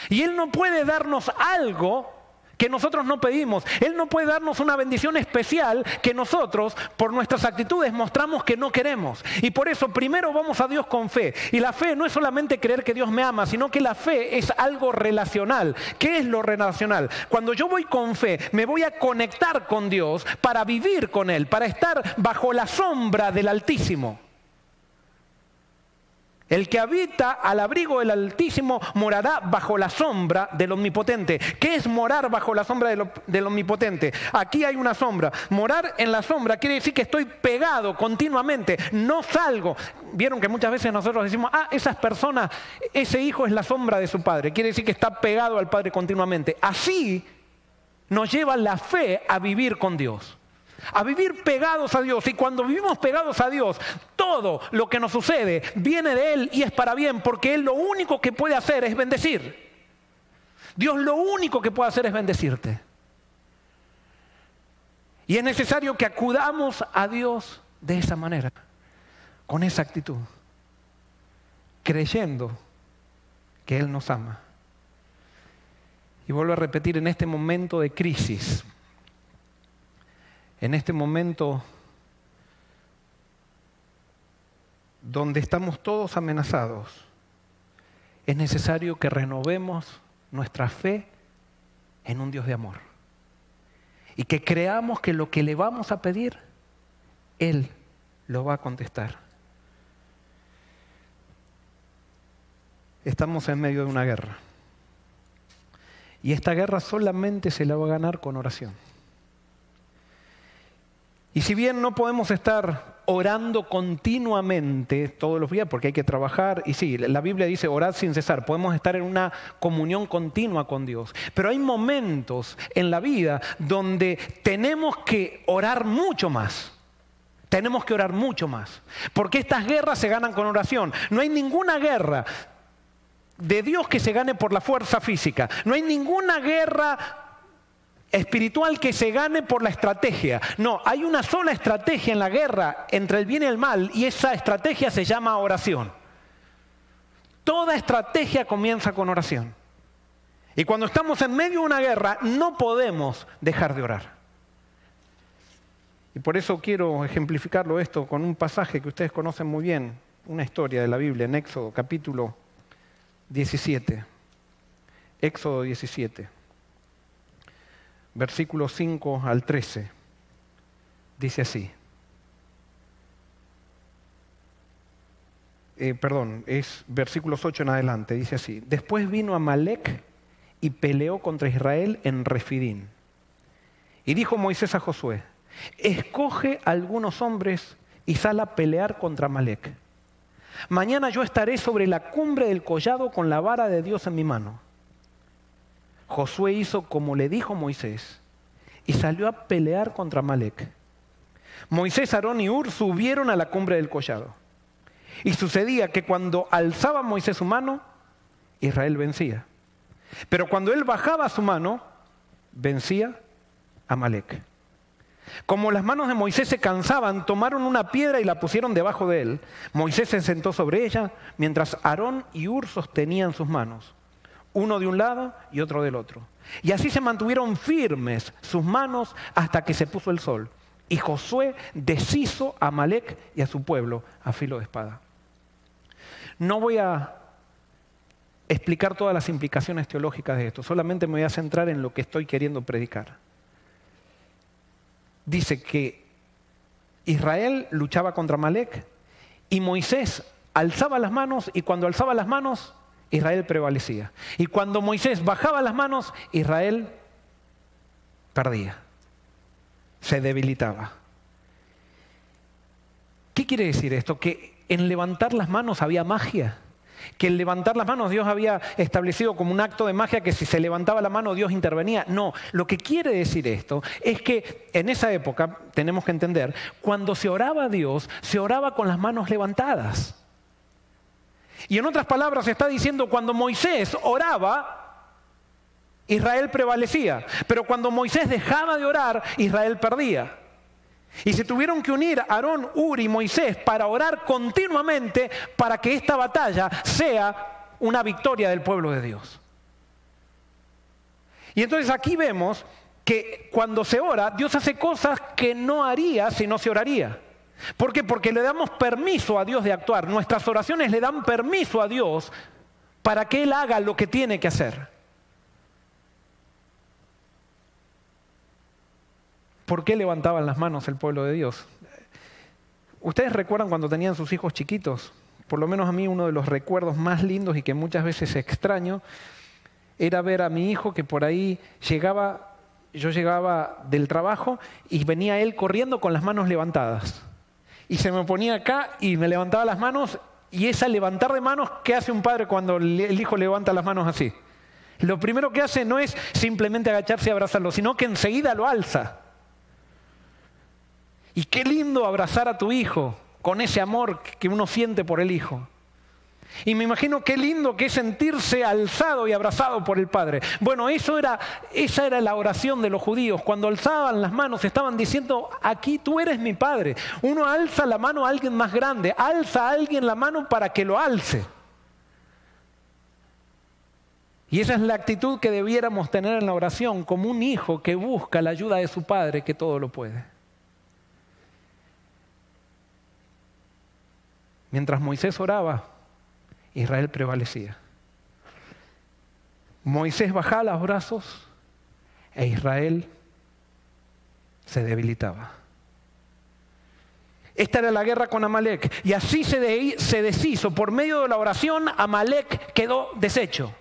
Y Él no puede darnos algo que nosotros no pedimos. Él no puede darnos una bendición especial que nosotros, por nuestras actitudes, mostramos que no queremos. Y por eso primero vamos a Dios con fe. Y la fe no es solamente creer que Dios me ama, sino que la fe es algo relacional. ¿Qué es lo relacional? Cuando yo voy con fe, me voy a conectar con Dios para vivir con Él, para estar bajo la sombra del Altísimo. El que habita al abrigo del Altísimo morará bajo la sombra del Omnipotente. ¿Qué es morar bajo la sombra del Omnipotente? Aquí hay una sombra. Morar en la sombra quiere decir que estoy pegado continuamente, no salgo. Vieron que muchas veces nosotros decimos, esas personas, ese hijo es la sombra de su padre. Quiere decir que está pegado al Padre continuamente. Así nos lleva la fe a vivir con Dios. A vivir pegados a Dios. Y cuando vivimos pegados a Dios, todo lo que nos sucede viene de Él y es para bien, porque Él lo único que puede hacer es bendecir. Dios lo único que puede hacer es bendecirte. Y es necesario que acudamos a Dios de esa manera, con esa actitud, creyendo que Él nos ama. Y vuelvo a repetir, en este momento de crisis, en este momento donde estamos todos amenazados, es necesario que renovemos nuestra fe en un Dios de amor. Y que creamos que lo que le vamos a pedir, Él lo va a contestar. Estamos en medio de una guerra. Y esta guerra solamente se la va a ganar con oración. Y si bien no podemos estar orando continuamente todos los días, porque hay que trabajar, y sí, la Biblia dice orad sin cesar, podemos estar en una comunión continua con Dios, pero hay momentos en la vida donde tenemos que orar mucho más. Tenemos que orar mucho más, porque estas guerras se ganan con oración. No hay ninguna guerra de Dios que se gane por la fuerza física. No hay ninguna guerra espiritual que se gane por la estrategia. No, hay una sola estrategia en la guerra entre el bien y el mal, y esa estrategia se llama oración. Toda estrategia comienza con oración. Y cuando estamos en medio de una guerra, no podemos dejar de orar. Y por eso quiero ejemplificarlo esto con un pasaje que ustedes conocen muy bien, una historia de la Biblia en Éxodo capítulo 17. Éxodo 17. Versículos 5 al 13. Dice así. Es versículos 8 en adelante. Dice así. Después vino Amalec y peleó contra Israel en Refidín. Y dijo Moisés a Josué, escoge algunos hombres y sal a pelear contra Amalec. Mañana yo estaré sobre la cumbre del collado con la vara de Dios en mi mano. Josué hizo como le dijo Moisés y salió a pelear contra Amalec. Moisés, Aarón y Hur subieron a la cumbre del collado. Y sucedía que cuando alzaba Moisés su mano, Israel vencía. Pero cuando él bajaba su mano, vencía Amalec. Como las manos de Moisés se cansaban, tomaron una piedra y la pusieron debajo de él. Moisés se sentó sobre ella, mientras Aarón y Hur sostenían sus manos, uno de un lado y otro del otro. Y así se mantuvieron firmes sus manos hasta que se puso el sol. Y Josué deshizo a Amalec y a su pueblo a filo de espada. No voy a explicar todas las implicaciones teológicas de esto, solamente me voy a centrar en lo que estoy queriendo predicar. Dice que Israel luchaba contra Amalec y Moisés alzaba las manos, y cuando alzaba las manos, Israel prevalecía. Y cuando Moisés bajaba las manos, Israel perdía, se debilitaba. ¿Qué quiere decir esto? Que en levantar las manos había magia. Que el levantar las manos Dios había establecido como un acto de magia, que si se levantaba la mano Dios intervenía. No, lo que quiere decir esto es que en esa época, tenemos que entender, cuando se oraba a Dios, se oraba con las manos levantadas. Y en otras palabras está diciendo, cuando Moisés oraba, Israel prevalecía. Pero cuando Moisés dejaba de orar, Israel perdía. Y se tuvieron que unir Aarón, Hur y Moisés para orar continuamente para que esta batalla sea una victoria del pueblo de Dios. Y entonces aquí vemos que cuando se ora, Dios hace cosas que no haría si no se oraría. ¿Por qué? Porque le damos permiso a Dios de actuar. Nuestras oraciones le dan permiso a Dios para que Él haga lo que tiene que hacer. ¿Por qué levantaban las manos el pueblo de Dios? ¿Ustedes recuerdan cuando tenían sus hijos chiquitos? Por lo menos a mí uno de los recuerdos más lindos y que muchas veces extraño era ver a mi hijo que por ahí llegaba, yo llegaba del trabajo y venía él corriendo con las manos levantadas. Y se me ponía acá y me levantaba las manos, y esa levantar de manos, ¿qué hace un padre cuando el hijo levanta las manos así? Lo primero que hace no es simplemente agacharse y abrazarlo, sino que enseguida lo alza. Y qué lindo abrazar a tu hijo con ese amor que uno siente por el hijo. Y me imagino qué lindo que es sentirse alzado y abrazado por el Padre. Bueno, esa era la oración de los judíos. Cuando alzaban las manos estaban diciendo, aquí tú eres mi Padre. Uno alza la mano a alguien más grande, alza a alguien la mano para que lo alce. Y esa es la actitud que debiéramos tener en la oración, como un hijo que busca la ayuda de su Padre que todo lo puede. Mientras Moisés oraba, Israel prevalecía. Moisés bajaba los brazos e Israel se debilitaba. Esta era la guerra con Amalec. Y así se deshizo. Por medio de la oración, Amalec quedó deshecho.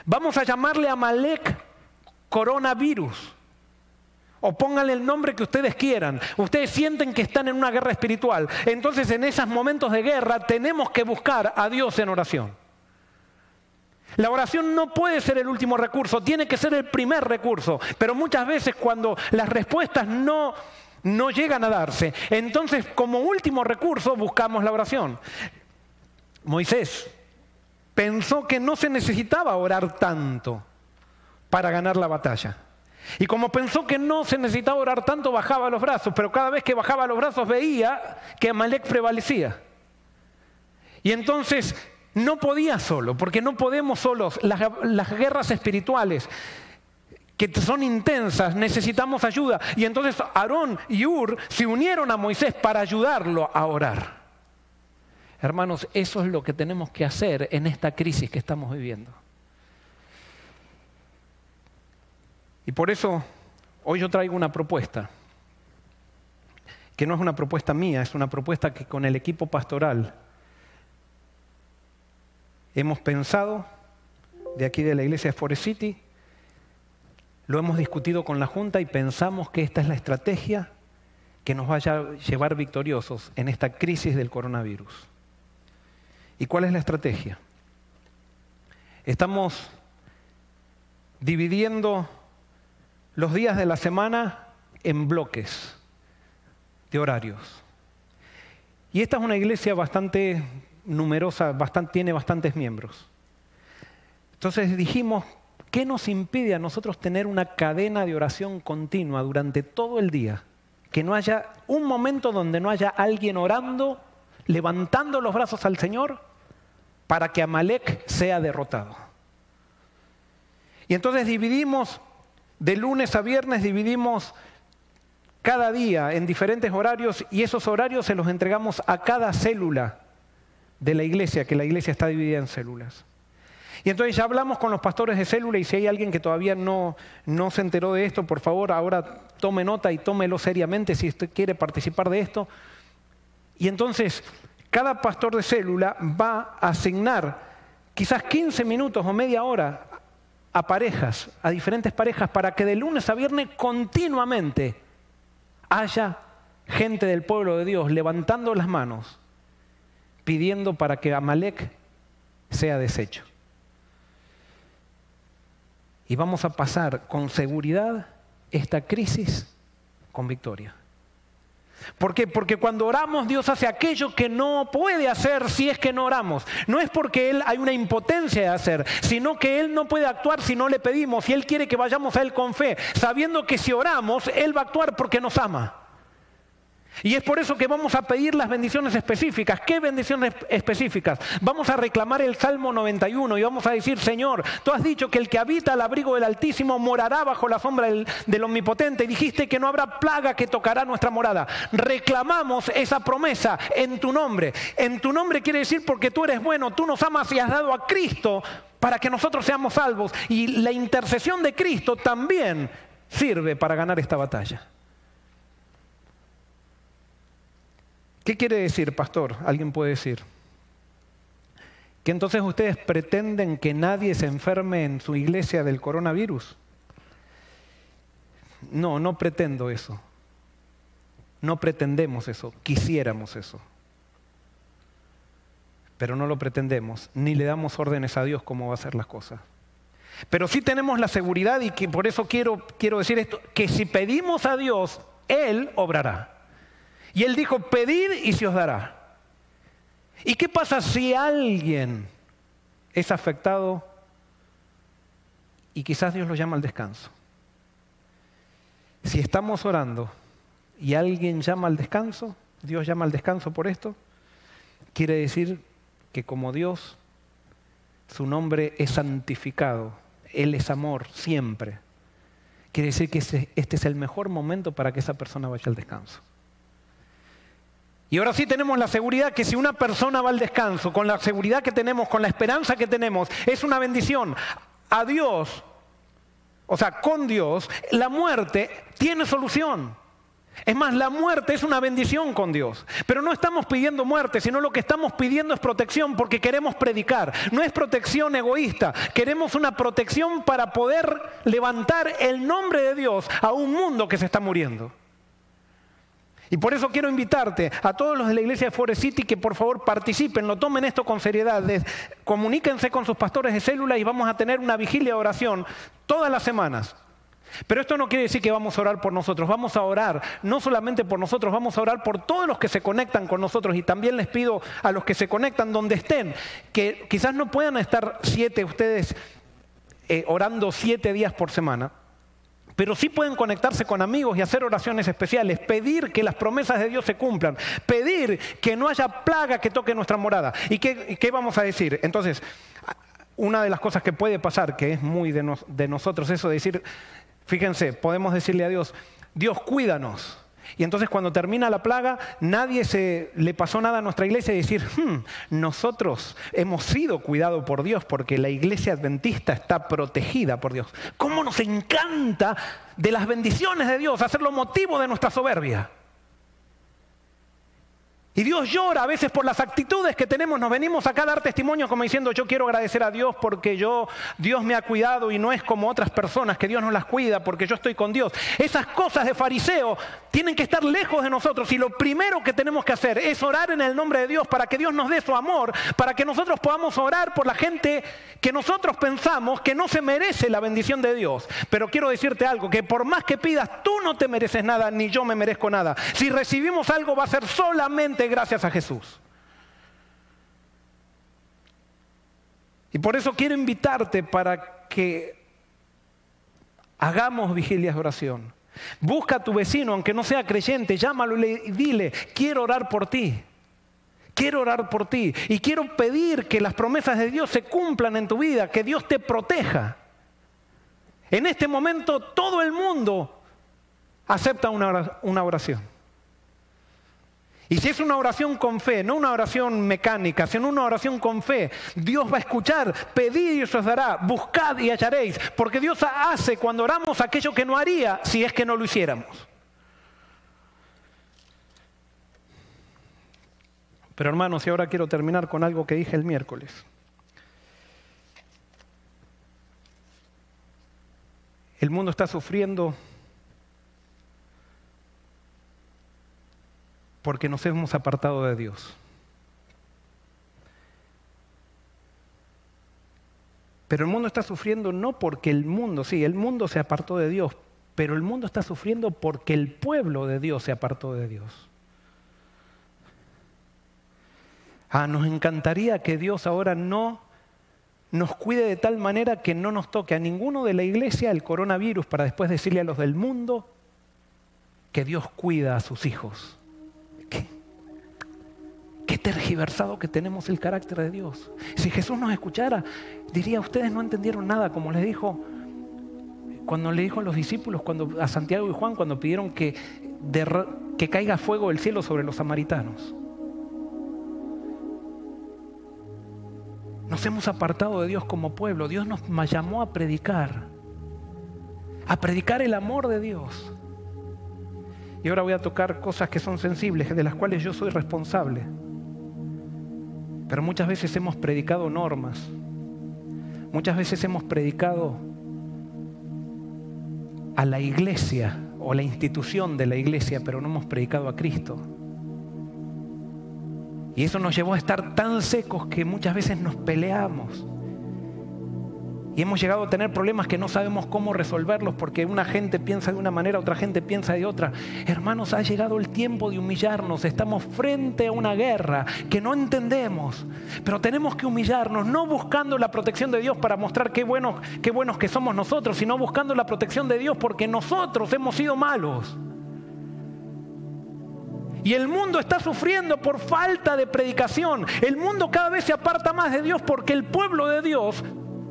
Vamos a llamarle a Amalec coronavirus. O pónganle el nombre que ustedes quieran. Ustedes sienten que están en una guerra espiritual. Entonces, en esos momentos de guerra tenemos que buscar a Dios en oración. La oración no puede ser el último recurso, tiene que ser el primer recurso. Pero muchas veces cuando las respuestas no llegan a darse, entonces como último recurso buscamos la oración. Moisés pensó que no se necesitaba orar tanto para ganar la batalla. Y como pensó que no se necesitaba orar tanto, bajaba los brazos, pero cada vez que bajaba los brazos veía que Amalek prevalecía. Y entonces no podía solo, porque no podemos solos. Las guerras espirituales que son intensas, necesitamos ayuda. Y entonces Aarón y Hur se unieron a Moisés para ayudarlo a orar. Hermanos, eso es lo que tenemos que hacer en esta crisis que estamos viviendo. Y por eso hoy yo traigo una propuesta, que no es una propuesta mía, es una propuesta que con el equipo pastoral hemos pensado de aquí de la iglesia de Forest City, lo hemos discutido con la Junta y pensamos que esta es la estrategia que nos vaya a llevar victoriosos en esta crisis del coronavirus. ¿Y cuál es la estrategia? Estamos dividiendo los días de la semana en bloques de horarios. Y esta es una iglesia bastante numerosa, tiene bastantes miembros. Entonces dijimos, ¿qué nos impide a nosotros tener una cadena de oración continua durante todo el día? Que no haya un momento donde no haya alguien orando, levantando los brazos al Señor para que Amalek sea derrotado. Y entonces dividimos de lunes a viernes, dividimos cada día en diferentes horarios y esos horarios se los entregamos a cada célula de la iglesia, que la iglesia está dividida en células. Y entonces ya hablamos con los pastores de célula y si hay alguien que todavía no se enteró de esto, por favor, ahora tome nota y tómelo seriamente si usted quiere participar de esto. Y entonces cada pastor de célula va a asignar quizás 15 minutos o media hora a parejas, a diferentes parejas, para que de lunes a viernes continuamente haya gente del pueblo de Dios levantando las manos, pidiendo para que Amalek sea deshecho. Y vamos a pasar con seguridad esta crisis con victoria. ¿Por qué? Porque cuando oramos, Dios hace aquello que no puede hacer si es que no oramos. No es porque Él hay una impotencia de hacer, sino que Él no puede actuar si no le pedimos. Y Él quiere que vayamos a Él con fe, sabiendo que si oramos, Él va a actuar porque nos ama. Y es por eso que vamos a pedir las bendiciones específicas. ¿Qué bendiciones específicas? Vamos a reclamar el Salmo 91 y vamos a decir, Señor, tú has dicho que el que habita al abrigo del Altísimo morará bajo la sombra del Omnipotente. Y dijiste que no habrá plaga que tocará nuestra morada. Reclamamos esa promesa en tu nombre. En tu nombre quiere decir porque tú eres bueno, tú nos amas y has dado a Cristo para que nosotros seamos salvos. Y la intercesión de Cristo también sirve para ganar esta batalla. ¿Qué quiere decir, pastor? Alguien puede decir. ¿Que entonces ustedes pretenden que nadie se enferme en su iglesia del coronavirus? No, no pretendo eso. No pretendemos eso, quisiéramos eso. Pero no lo pretendemos, ni le damos órdenes a Dios cómo va a hacer las cosas. Pero sí tenemos la seguridad, y que por eso quiero decir esto, que si pedimos a Dios, Él obrará. Y Él dijo, pedid y se os dará. ¿Y qué pasa si alguien es afectado y quizás Dios lo llama al descanso? Si estamos orando y alguien llama al descanso, Dios llama al descanso por esto, quiere decir que como Dios, su nombre es santificado, Él es amor siempre. Quiere decir que este es el mejor momento para que esa persona vaya al descanso. Y ahora sí tenemos la seguridad que si una persona va al descanso, con la seguridad que tenemos, con la esperanza que tenemos, es una bendición. A Dios, o sea, con Dios, la muerte tiene solución. Es más, la muerte es una bendición con Dios. Pero no estamos pidiendo muerte, sino lo que estamos pidiendo es protección porque queremos predicar. No es protección egoísta, queremos una protección para poder levantar el nombre de Dios a un mundo que se está muriendo. Y por eso quiero invitarte a todos los de la iglesia de Forest City que por favor participen, lo tomen esto con seriedad, comuníquense con sus pastores de célula y vamos a tener una vigilia de oración todas las semanas. Pero esto no quiere decir que vamos a orar por nosotros. Vamos a orar no solamente por nosotros, vamos a orar por todos los que se conectan con nosotros. Y también les pido a los que se conectan donde estén, que quizás no puedan estar ustedes orando 7 días por semana, pero sí pueden conectarse con amigos y hacer oraciones especiales, pedir que las promesas de Dios se cumplan, pedir que no haya plaga que toque nuestra morada. ¿Y qué vamos a decir? Entonces, una de las cosas que puede pasar, que es muy de nosotros, eso de decir, fíjense, podemos decirle a Dios, Dios, cuídanos. Y entonces cuando termina la plaga, nadie le pasó nada a nuestra iglesia y decir, nosotros hemos sido cuidados por Dios porque la iglesia adventista está protegida por Dios. ¿Cómo nos encanta de las bendiciones de Dios hacerlo motivo de nuestra soberbia? Y Dios llora a veces por las actitudes que tenemos. Nos venimos acá a dar testimonio como diciendo, yo quiero agradecer a Dios porque Dios me ha cuidado y no es como otras personas que Dios no las cuida porque yo estoy con Dios. Esas cosas de fariseo tienen que estar lejos de nosotros y lo primero que tenemos que hacer es orar en el nombre de Dios para que Dios nos dé su amor, para que nosotros podamos orar por la gente que nosotros pensamos que no se merece la bendición de Dios. Pero quiero decirte algo, que por más que pidas, tú no te mereces nada ni yo me merezco nada. Si recibimos algo va a ser solamente gracias a Jesús. Y por eso quiero invitarte para que hagamos vigilias de oración. Busca a tu vecino, aunque no sea creyente, llámalo y dile, quiero orar por ti. Quiero orar por ti y quiero pedir que las promesas de Dios se cumplan en tu vida, que Dios te proteja. En este momento todo el mundo acepta una oración. Y si es una oración con fe, no una oración mecánica, sino una oración con fe, Dios va a escuchar, pedid y os dará, buscad y hallaréis, porque Dios hace cuando oramos aquello que no haría si es que no lo hiciéramos. Pero hermanos, y ahora quiero terminar con algo que dije el miércoles. El mundo está sufriendo porque nos hemos apartado de Dios. Pero el mundo está sufriendo no porque el mundo se apartó de Dios, pero el mundo está sufriendo porque el pueblo de Dios se apartó de Dios. Nos encantaría que Dios ahora no nos cuide de tal manera que no nos toque a ninguno de la iglesia el coronavirus para después decirle a los del mundo que Dios cuida a sus hijos. Qué tergiversado que tenemos el carácter de Dios. Si Jesús nos escuchara, diría, ustedes no entendieron nada, como les dijo, cuando le dijo a los discípulos, a Santiago y Juan, cuando pidieron que caiga fuego del cielo sobre los samaritanos. Nos hemos apartado de Dios como pueblo. Dios nos llamó a predicar el amor de Dios. Y ahora voy a tocar cosas que son sensibles, de las cuales yo soy responsable. Pero muchas veces hemos predicado normas. Muchas veces hemos predicado a la iglesia o la institución de la iglesia, pero no hemos predicado a Cristo. Y eso nos llevó a estar tan secos que muchas veces nos peleamos. Y hemos llegado a tener problemas que no sabemos cómo resolverlos porque una gente piensa de una manera, otra gente piensa de otra. Hermanos, ha llegado el tiempo de humillarnos. Estamos frente a una guerra que no entendemos. Pero tenemos que humillarnos, no buscando la protección de Dios para mostrar qué buenos que somos nosotros, sino buscando la protección de Dios porque nosotros hemos sido malos. Y el mundo está sufriendo por falta de predicación. El mundo cada vez se aparta más de Dios porque el pueblo de Dios,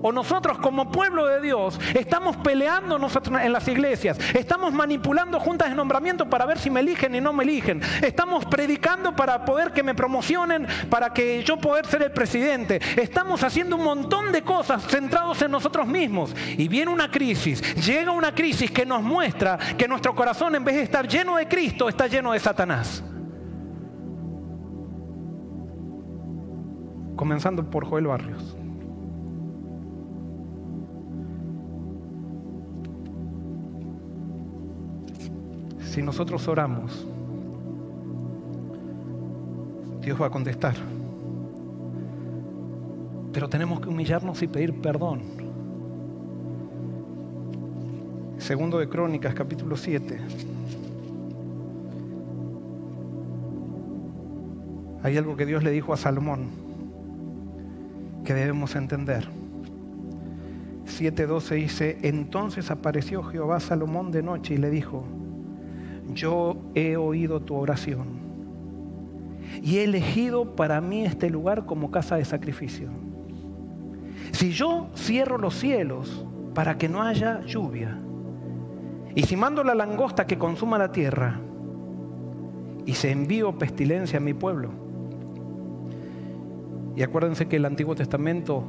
o nosotros como pueblo de Dios, estamos peleándonos en las iglesias. Estamos manipulando juntas de nombramiento para ver si me eligen y no me eligen. Estamos predicando para poder que me promocionen, para que yo poder ser el presidente. Estamos haciendo un montón de cosas centrados en nosotros mismos. Y viene una crisis, llega una crisis que nos muestra que nuestro corazón, en vez de estar lleno de Cristo, está lleno de Satanás. Comenzando por Joel Barrios. Si nosotros oramos, Dios va a contestar. Pero tenemos que humillarnos y pedir perdón. Segundo de Crónicas, capítulo 7. Hay algo que Dios le dijo a Salomón que debemos entender. 7:12 dice: entonces apareció Jehová a Salomón de noche y le dijo: yo he oído tu oración y he elegido para mí este lugar como casa de sacrificio. Si yo cierro los cielos para que no haya lluvia, y si mando la langosta que consuma la tierra, y se envío pestilencia a mi pueblo. Y acuérdense que el Antiguo Testamento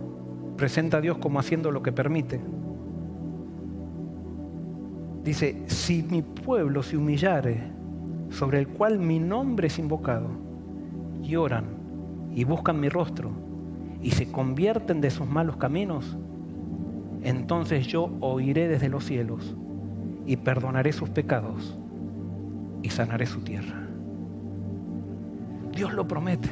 presenta a Dios como haciendo lo que permite. Dice: si mi pueblo se humillare, sobre el cual mi nombre es invocado, y oran y buscan mi rostro, y se convierten de sus malos caminos, entonces yo oiré desde los cielos, y perdonaré sus pecados, y sanaré su tierra. Dios lo promete.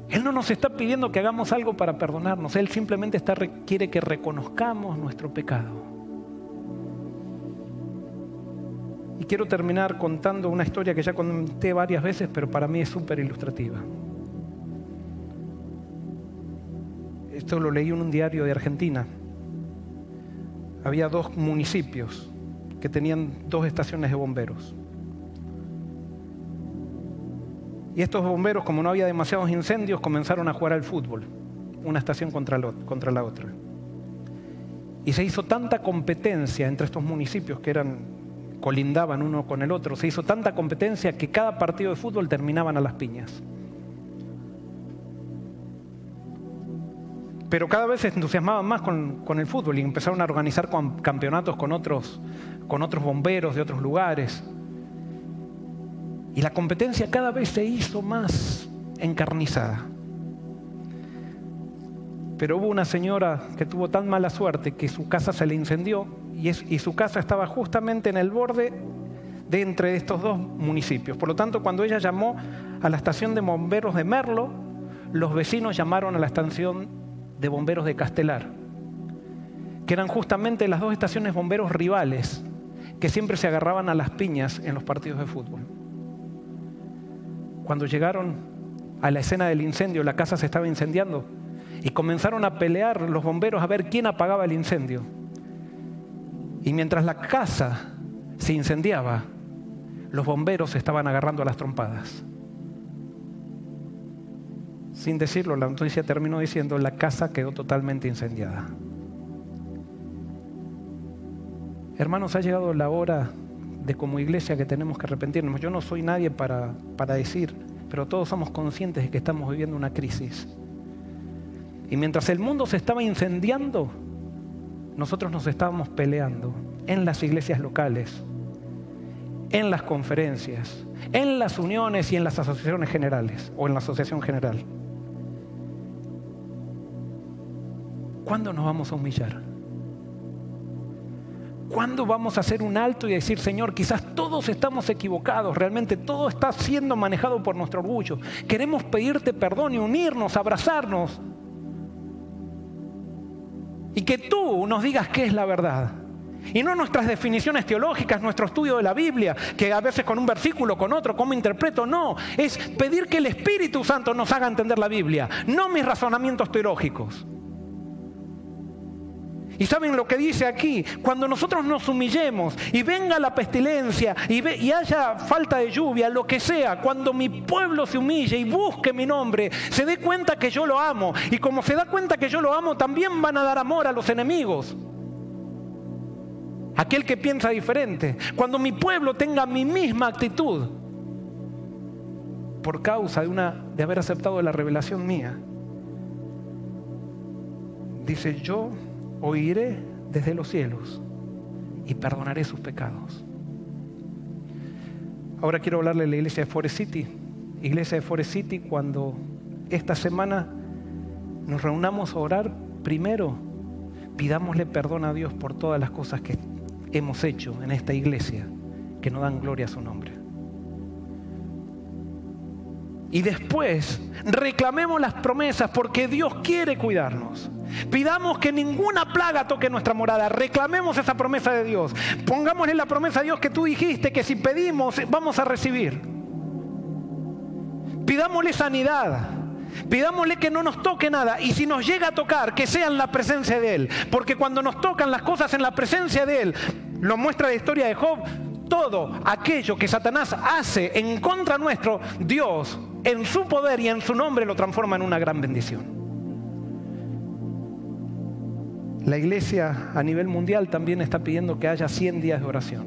Él no nos está pidiendo que hagamos algo para perdonarnos. Él simplemente quiere que reconozcamos nuestro pecado. Y quiero terminar contando una historia que ya conté varias veces, pero para mí es súper ilustrativa. Esto lo leí en un diario de Argentina. Había 2 municipios que tenían 2 estaciones de bomberos. Y estos bomberos, como no había demasiados incendios, comenzaron a jugar al fútbol, una estación contra la otra. Y se hizo tanta competencia entre estos municipios que colindaban uno con el otro, se hizo tanta competencia que cada partido de fútbol terminaban a las piñas. Pero cada vez se entusiasmaban más con el fútbol y empezaron a organizar campeonatos con otros bomberos de otros lugares. Y la competencia cada vez se hizo más encarnizada. Pero hubo una señora que tuvo tan mala suerte que su casa se le incendió y su casa estaba justamente en el borde de entre estos 2 municipios. Por lo tanto, cuando ella llamó a la estación de bomberos de Merlo, los vecinos llamaron a la estación de bomberos de Castelar, que eran justamente las 2 estaciones bomberos rivales que siempre se agarraban a las piñas en los partidos de fútbol. Cuando llegaron a la escena del incendio, la casa se estaba incendiando y comenzaron a pelear los bomberos a ver quién apagaba el incendio. Y mientras la casa se incendiaba, los bomberos se estaban agarrando a las trompadas. Sin decirlo, la noticia terminó diciendo: la casa quedó totalmente incendiada. Hermanos, ha llegado la hora de como iglesia que tenemos que arrepentirnos. Yo no soy nadie para decir, pero todos somos conscientes de que estamos viviendo una crisis. Y mientras el mundo se estaba incendiando, nosotros nos estábamos peleando en las iglesias locales, en las conferencias, en las uniones y en las asociaciones generales, o en la asociación general. ¿Cuándo nos vamos a humillar? ¿Cuándo vamos a hacer un alto y decir: Señor, quizás todos estamos equivocados, realmente todo está siendo manejado por nuestro orgullo? Queremos pedirte perdón y unirnos, abrazarnos. Y que tú nos digas qué es la verdad. Y no nuestras definiciones teológicas, nuestro estudio de la Biblia, que a veces con un versículo, con otro, cómo interpreto. No, es pedir que el Espíritu Santo nos haga entender la Biblia, no mis razonamientos teológicos. Y saben lo que dice aquí: cuando nosotros nos humillemos y venga la pestilencia y haya falta de lluvia, lo que sea, cuando mi pueblo se humille y busque mi nombre, se dé cuenta que yo lo amo, y como se da cuenta que yo lo amo, también van a dar amor a los enemigos, aquel que piensa diferente. Cuando mi pueblo tenga mi misma actitud por causa de haber aceptado la revelación mía, dice: yo oiré desde los cielos y perdonaré sus pecados. Ahora quiero hablarle a la iglesia de Forest City. Iglesia de Forest City, cuando esta semana nos reunamos a orar, primero pidámosle perdón a Dios por todas las cosas que hemos hecho en esta iglesia que no dan gloria a su nombre. Y después reclamemos las promesas, porque Dios quiere cuidarnos. Pidamos que ninguna plaga toque nuestra morada. Reclamemos esa promesa de Dios. Pongámosle la promesa a Dios que tú dijiste que si pedimos vamos a recibir. Pidámosle sanidad. Pidámosle que no nos toque nada. Y si nos llega a tocar, que sea en la presencia de Él. Porque cuando nos tocan las cosas en la presencia de Él, lo muestra la historia de Job, todo aquello que Satanás hace en contra nuestro, Dios en su poder y en su nombre lo transforma en una gran bendición. La iglesia a nivel mundial también está pidiendo que haya 100 días de oración.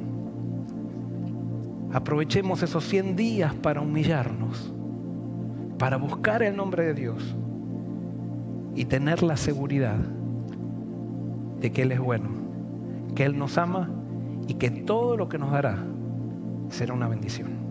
Aprovechemos esos 100 días para humillarnos, para buscar el nombre de Dios y tener la seguridad de que Él es bueno, que Él nos ama y que todo lo que nos dará será una bendición.